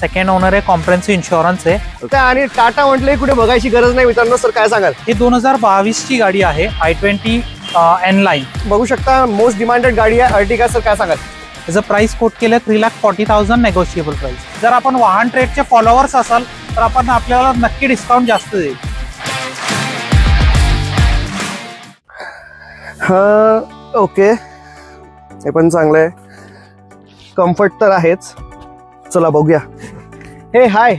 Second owner आहे, comprehensive insurance आहे आणि टाटा म्हटले कुठे बघायची गरज नाही मित्रांनो. सर काय सांगाल? ही 2022 ची गाडी आहे, i20 N लाइन बघू शकता. मोस्ट डिमांडेड गाडी आहे अर्टिगा. सर काय सांगाल? त्याचं प्राइस कोट केलं 3,40,000 नेगोशिएबल प्राइस. जर आपण वाहन ट्रेडचे फॉलोअर्स असाल तर आपण आपल्याला नक्की डिस्काउंट जास्त देईल. ओके, हे पण चांगलं आहे. कम्फर्ट तर आहेच. चला बघूया. हे हाय.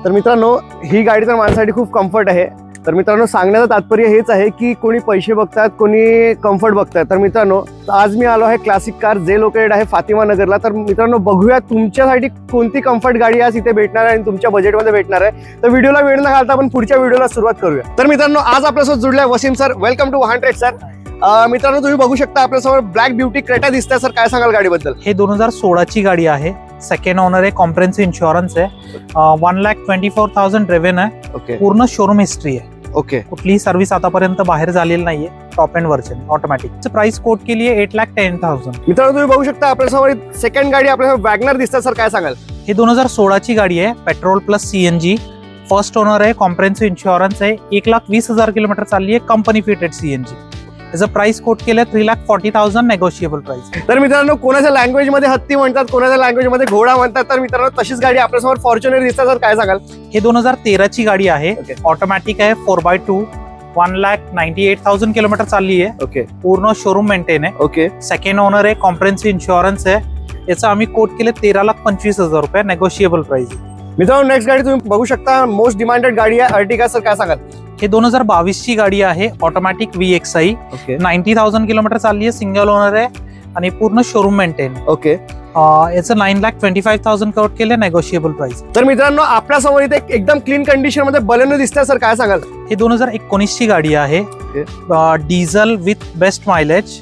तर मित्रांनो ही गाडी तर माझ्यासाठी खूप कम्फर्ट आहे. तर मित्रांनो सांगण्याचं तात्पर्य हेच आहे की कोणी पैसे बघतात, कोणी कम्फर्ट बघतात. तर मित्रांनो आज मी आलो आहे क्लासिक कार, जे लोकेटेड आहे फातिमा नगरला. तर मित्रांनो बघूया तुमच्यासाठी कोणती कम्फर्ट गाडी आज इथे भेटणार आहे आणि तुमच्या बजेटमध्ये भेटणार आहे. तर व्हिडिओला वेळ न घालता आपण पुढच्या व्हिडिओला सुरुवात करूया. तर मित्रांनो आज आपल्यासोबत जुळले वसीम सर. वेलकम टू वाहन ट्रेड सर. मित्रांनो तुम्ही बघू शकता आपल्यासमोर ब्लॅक ब्युटी क्रेटा दिसते. सर काय सांगाल गाडीबद्दल? हे 2016 ची गाडी आहे, सेकंड ओनर आहे, कॉम्प्रेहेन्सिव्ह इन्शुरन्स आहे, 1,24,000 ड्रिव्हन आहे. ओके, पूर्ण शोरूम हिस्ट्री आहे. ओके, कुठलीही सर्व्हिस आतापर्यंत बाहेर झालेली नाहीये. Top end version automatic. Price quote केली आहे 8,10,000. मित्रांनो तुम्ही बघू शकता आपल्यासमोर सेकंड गाडी आपल्याला वॅगनर दिसते. सर काय सांगाल? ही 2016 ची गाडी आहे, petrol plus CNG. First owner आहे, कॉम्प्रेहेन्सिव्ह इन्शुरन्स आहे, 1,20,000 किलोमीटर चालली आहे, कंपनी फिटेड CNG. त्याचं प्राइस कोट केलं 3,40,000 नेगोशिएबल प्राइस. तर मित्रांनो कोणाच्या लँग्वेज मध्ये हत्ती म्हणतात, कोणाच्या लँग्वेज मध्ये घोडा म्हणतात. तर मित्रांनो तशीच गाडी आपल्यासमोर फॉर्च्युनर दिसते. सर काय सांगाल? हे 2013 ची गाडी आहे, ऑटोमॅटिक आहे, 4x2, 1,98,000 किलोमीटर चालली आहे. ओके, पूर्ण शोरूम मेंटेन आहे. ओके, सेकंड ओनर आहे, कॉम्प्रेहेन्सिव्ह इन्शुरन्स आहे. याचं आम्ही कोट केले 13,25,000 रुपये, नेगोशिएबल प्राइस. मित्रांनो नेक्स्ट गाडी तुम्ही बघू शकता, मोस्ट डिमांडेड गाडी आहे अर्टिगा. सर काय सांगाल? हे 2022 ची गाडी आहे, ऑटोमॅटिक VXI, 90,000 किलोमीटर चालली आहे, सिंगल ओनर आहे आणि पूर्ण शोरूम मेंटेन. ओके, याचं 9,25,000 कोट केले, नेगोशिएबल प्राइस. तर मित्रांनो आपल्यासमोर इथे एकदम क्लीन कंडिशन मध्ये बलेनो दिसते. सर काय सांगाल? ही 2019 ची गाडी आहे, diesel with best mileage,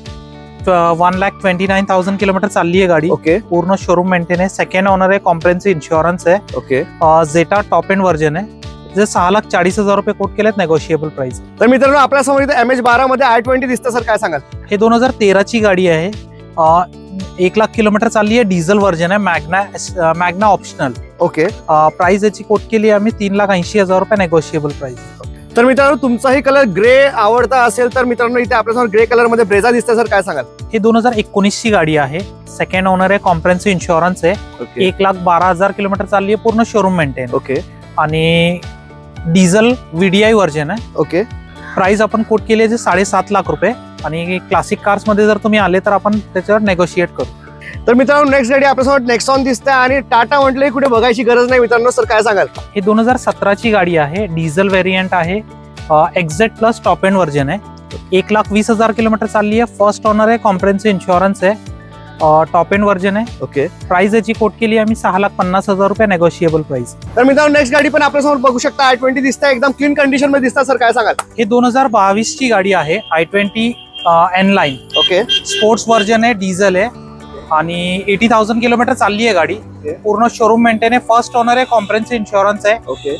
1,29,000 kilometre चालली आहे गाडी. ओके, पूर्ण शोरूम मेंटेन आहे, सेकंड ओनर आहे, कॉम्प्रेहेन्सिव्ह इन्शुरन्स आहे. ओके, झेटा टॉप एंड वर्जन आहे. जे 6,40,000 रुपये कोट केलेत, नेगोशिएबल प्राइस. तर मित्रांनो आपल्यासमोर इथे MH12 मध्ये i20 दिसतं. सर काय सांगाल? हे 2013 ची गाडी आहे, 1,00,000 किलोमीटर चालली आहे, डिझेल वर्जन आहे, मॅग्ना ऑप्शनल. ओके, प्राइस याची कोट केली आम्ही 3,80,000 रुपये, नेगोशिएबल प्राइस. तर मित्रांनो तुमचाही कलर ग्रे आवडता असेल तर मित्रांनो इथे आपल्यासमोर ग्रे कलर मध्ये ब्रेझा दिसते. सर काय सांगाल? ही 2019 ची गाडी आहे, सेकंड ओनर आहे, कॉम्प्रेहेन्सिव्ह इन्शुरन्स आहे, 1,12,000 किलोमीटर चालली आहे, पूर्ण शोरूम मेंटेन. ओके, आणि डिझेल VDI वर्जन आहे. ओके, प्राइस आपण कोट केली आहे 7.5 लाख रुपये. आणि क्लासिक कार्स मध्ये जर तुम्ही आले तर आपण त्याच्यावर नेगोशिएट करू. तर मित्रांनो नेक्स्ट गाडी आपल्यासमोर नेक्सॉन दिसते आणि टाटा म्हटले कुठे बघायची गरज नाही. मित्रांनो सर काय सांगाल? ही 2017 ची गाडी आहे, डिझेल व्हेरियंट आहे, XZ plus top end version आहे, 1,20,000 किलोमीटर चालली आहे, फर्स्ट ओनर आहे, कॉम्प्रेहेन्सिव्ह इन्शुरन्स आहे, टॉप एंड वर्जन आहे. ओके, प्राइस याची कोट केली आम्ही 6,50,000 रुपये, नेगोशिएबल प्राइस. तर मित्रांनो नेक्स्ट गाडी पण आपल्यासमोर बघू शकता, i20 दिसते, एकदम क्लीन कंडिशन मध्ये दिसतात. सर काय सांगाल? ही 2022 ची गाडी आहे, i20 N line. Okay, sports version आहे, डिझेल आहे आणि 80,000 किलोमीटर चालली आहे गाडी. पूर्ण शोरूम मेंटेन आहे, फर्स्ट ओनर आहे, कॉम्प्रेहेन्सिव्ह इन्शुरन्स आहे.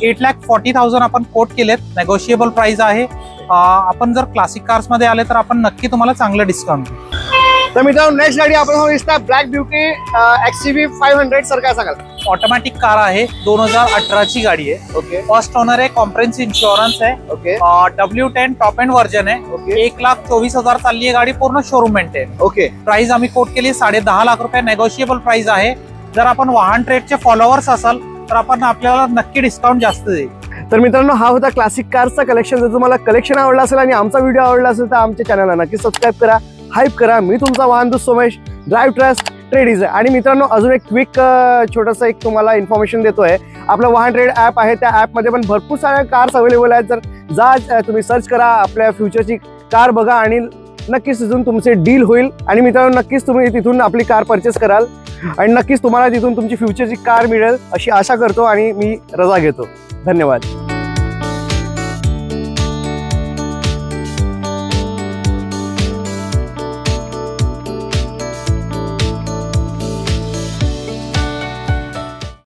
8,40,000 आपण कोट केलेत, नेगोशिएबल प्राइस आहे. आपण जर क्लासिक कार्स मध्ये आले तर आपण नक्की तुम्हाला चांगलं डिस्काउंट देऊ. तर मित्रांनो नेक्स्ट गाडी आपल्यासमोर दिसते, ब्लॅक ब्युटी XCV 500. सर काय सांगाल? ऑटोमॅटिक कार आहे, 2018 ची गाडी आहे. ओके, फर्स्ट ओनर आहे, कॉम्प्रेहेन्सिव्ह इन्शुरन्स आहे. Okay, W10 top end version आहे. ओके, 1,24,000 चालली आहे गाडी, पूर्ण शोरूम मेंटेन. ओके, प्राइस आम्ही कोट केली 10.5 लाख रुपये, नेगोशिएबल प्राइस आहे. जर आपण वाहन ट्रेडचे फॉलोअर्स असाल तर आपण आपल्याला नक्की डिस्काउंट जास्त देईल. तर मित्रांनो हा होता क्लासिक कार्सचा कलेक्शन. जर तुम्हाला कलेक्शन आवडलं असेल आणि आमचा व्हिडिओ आवडला असेल तर आमच्या चॅनलला नक्की सबस्क्राईब करा, हाईप करा. मी तुमचा वाहन दोस्त सोमेश, ड्राईव्ह ट्रस्ट ट्रेड. आणि मित्रांनो अजून एक क्विक छोटंसं एक तुम्हाला इन्फॉर्मेशन देतोय. आपलं वाहन ट्रेड ॲप आहे, त्या ॲपमध्ये पण भरपूर साऱ्या कार्स अवेलेबल आहेत. जर जा तुम्ही सर्च करा, आपल्या फ्युचरची कार बघा आणि नक्कीच तिथून तुमचे डील होईल. आणि मित्रांनो नक्कीच तुम्ही तिथून आपली कार परचेस कराल आणि नक्कीच तुम्हाला तिथून तुमची फ्युचरची कार मिळेल अशी आशा करतो आणि मी रजा घेतो. धन्यवाद.